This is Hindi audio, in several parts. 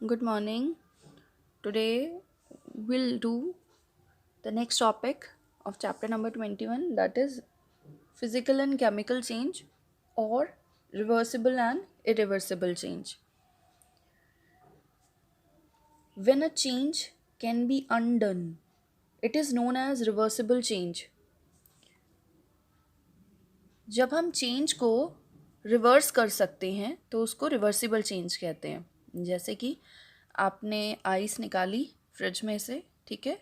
Good morning. Today we'll do the next topic of chapter number 21, that is physical and chemical change or reversible and irreversible change. When a change can be undone, it is known as reversible change. जब हम चेंज को रिवर्स कर सकते हैं तो उसको रिवर्सिबल चेंज कहते हैं। जैसे कि आपने आइस निकाली फ्रिज में से, ठीक है,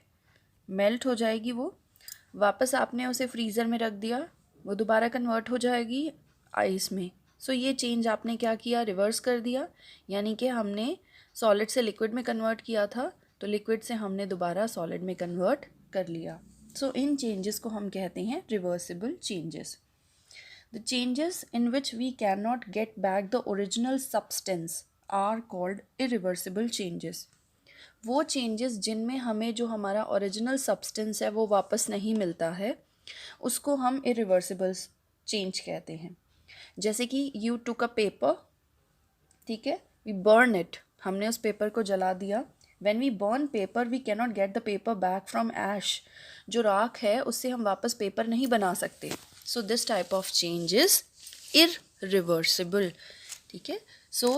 मेल्ट हो जाएगी वो, वापस आपने उसे फ्रीज़र में रख दिया, वो दोबारा कन्वर्ट हो जाएगी आइस में। सो ये चेंज आपने क्या किया, रिवर्स कर दिया। यानी कि हमने सॉलिड से लिक्विड में कन्वर्ट किया था, तो लिक्विड से हमने दोबारा सॉलिड में कन्वर्ट कर लिया। सो इन चेंजेस को हम कहते हैं reversible changes. The changes in which we cannot get back the original substance are called irreversible changes. वो चेंजेस जिनमें हमें जो हमारा ओरिजिनल सब्सटेंस है वो वापस नहीं मिलता है, उसको हम इरिवर्सिबल चेंज कहते हैं। जैसे कि यू टुक अ पेपर, ठीक है, वी बर्न इट, हमने उस पेपर को जला दिया। When we burn paper we cannot get the paper back from ash. जो राख है उससे हम वापस पेपर नहीं बना सकते। So this type of change is irreversible, ठीक है। सो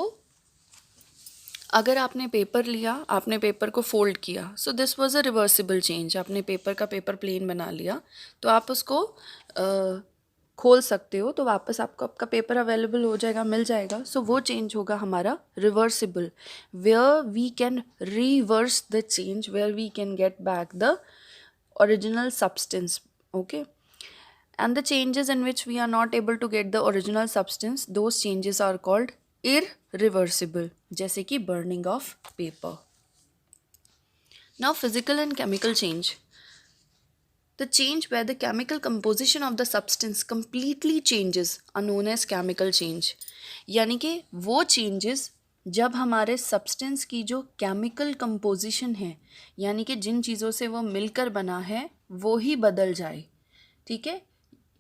अगर आपने पेपर लिया, आपने पेपर को फोल्ड किया, so this was a reversible change. आपने पेपर का पेपर प्लेन बना लिया, तो आप उसको खोल सकते हो, तो वापस आपको आपका पेपर अवेलेबल हो जाएगा, मिल जाएगा। सो वो चेंज होगा हमारा reversible, where we can reverse the change, where we can get back the original substance. Okay, and the changes in which we are not able to get the original substance, those changes are called irreversible, जैसे कि burning of paper. Now physical and chemical change, the change where the chemical composition of the substance completely changes are known as chemical change. यानी कि वो changes जब हमारे सब्सटेंस की जो केमिकल कंपोजिशन है, यानी कि जिन चीज़ों से वो मिलकर बना है वो ही बदल जाए, ठीक है,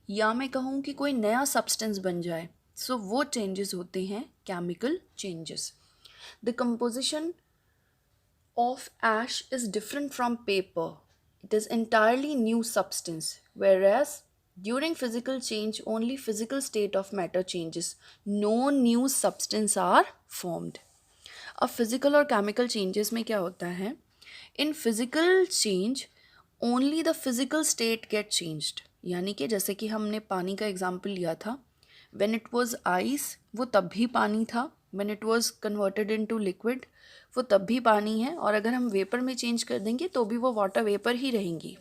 या मैं कहूँ कि कोई नया सब्सटेंस बन जाए। सो वो चेंजेस होते हैं chemical changes. The composition of ash is different from paper. It is entirely new substance, whereas during physical change only physical state of matter changes. No new substance are formed. अब physical और chemical changes में क्या होता है? In physical change only the physical state get changed. यानी कि जैसे कि हमने पानी का एग्जाम्पल लिया था, when it was ice वो तब भी पानी था, when it was converted into liquid वो तब भी पानी है, और अगर हम वेपर में चेंज कर देंगे तो भी वो वाटर वेपर ही रहेंगी।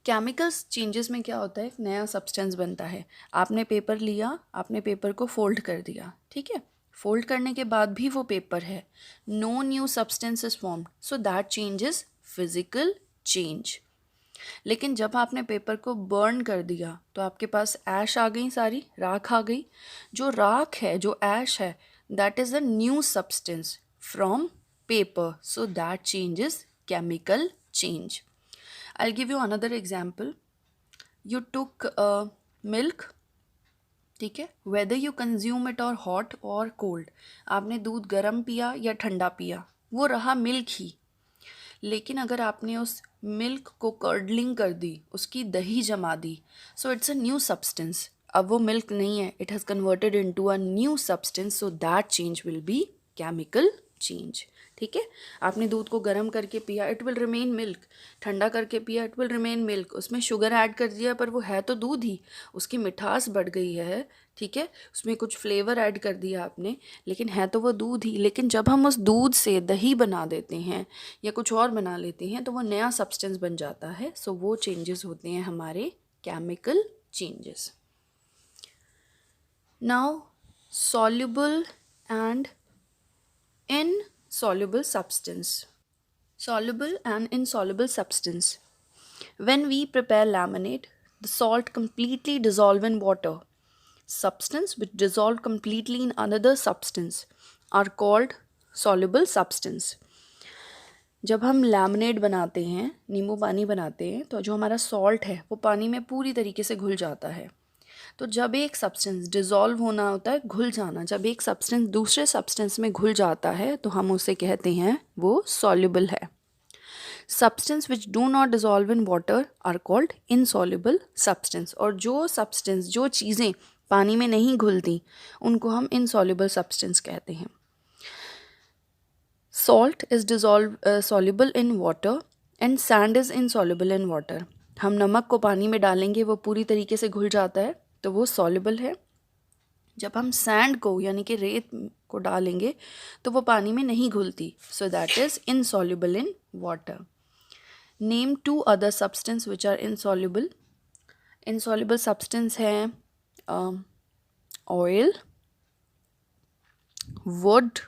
केमिकल्स चेंजेस में क्या होता है, एक नया सब्सटेंस बनता है। आपने पेपर लिया, आपने पेपर को फोल्ड कर दिया, ठीक है, फोल्ड करने के बाद भी वो पेपर है, no new substance is formed, so that change is physical change. लेकिन जब आपने पेपर को बर्न कर दिया तो आपके पास ऐश आ गई, सारी राख आ गई। जो राख है, जो ऐश है, that is a new substance from paper, so that change is chemical change. I give you another example. You took milk, ठीक है, वेदर यू कंज्यूम इट और हॉट और कोल्ड, आपने दूध गर्म पिया या ठंडा पिया, वो रहा मिल्क ही। लेकिन अगर आपने उस मिल्क को कर्डलिंग कर दी, उसकी दही जमा दी, so it's a new substance. अब वो मिल्क नहीं है, it has converted into a new substance, so that change will be chemical change, ठीक है। आपने दूध को गर्म करके पिया, इट विल रिमेन मिल्क, ठंडा करके पिया, इट विल रिमेन मिल्क, उसमें शुगर ऐड कर दिया पर वो है तो दूध ही, उसकी मिठास बढ़ गई है, ठीक है, उसमें कुछ फ्लेवर ऐड कर दिया आपने, लेकिन है तो वो दूध ही। लेकिन जब हम उस दूध से दही बना देते हैं या कुछ और बना लेते हैं तो वो नया सब्सटेंस बन जाता है। सो वो चेंजेस होते हैं हमारे chemical changes. Now soluble and insoluble substance. Soluble and insoluble substance. When we prepare laminate, the salt completely dissolve in water. Substance which dissolve completely in another substance are called soluble substance. जब हम लैमिनेट बनाते हैं, नींबू पानी बनाते हैं, तो जो हमारा सॉल्ट है वो पानी में पूरी तरीके से घुल जाता है। तो जब एक सब्सटेंस डिज़ोल्व होना होता है, घुल जाना, जब एक सब्सटेंस दूसरे सब्सटेंस में घुल जाता है तो हम उसे कहते हैं वो सॉल्युबल है। Substance which do not dissolve in water are called insoluble substance. और जो सब्सटेंस, जो चीज़ें पानी में नहीं घुलती, उनको हम इनसॉल्युबल सब्सटेंस कहते हैं। Salt is soluble in water and sand is insoluble in water. हम नमक को पानी में डालेंगे, वो पूरी तरीके से घुल जाता है तो वो सॉल्युबल है। जब हम सैंड को यानी कि रेत को डालेंगे तो वो पानी में नहीं घुलती, so that is insoluble in water. Name 2 other substance which are insoluble. Insoluble substance हैं ऑयल, वुड,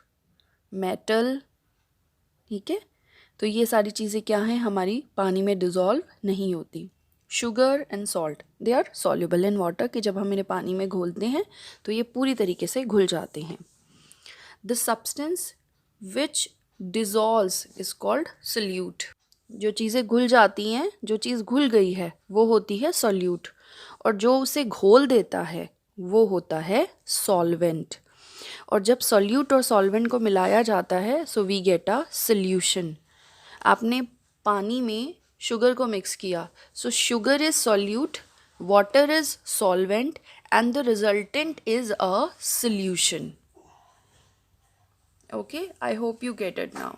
मेटल, ठीक है। तो ये सारी चीज़ें क्या हैं, हमारी पानी में डिज़ोल्व नहीं होती। Sugar and salt they are soluble in water, कि जब हम इन्हें पानी में घोलते हैं तो ये पूरी तरीके से घुल जाते हैं। The substance which dissolves is called solute. जो चीज़ें घुल जाती हैं, जो चीज़ घुल गई है वो होती है सॉल्यूट, और जो उसे घोल देता है वो होता है सॉल्वेंट। और जब सॉल्यूट और सॉल्वेंट को मिलाया जाता है so we get a solution. आपने पानी में शुगर को मिक्स किया, so sugar is solute, water is solvent and the resultant is a solution. Okay, I hope you get it now.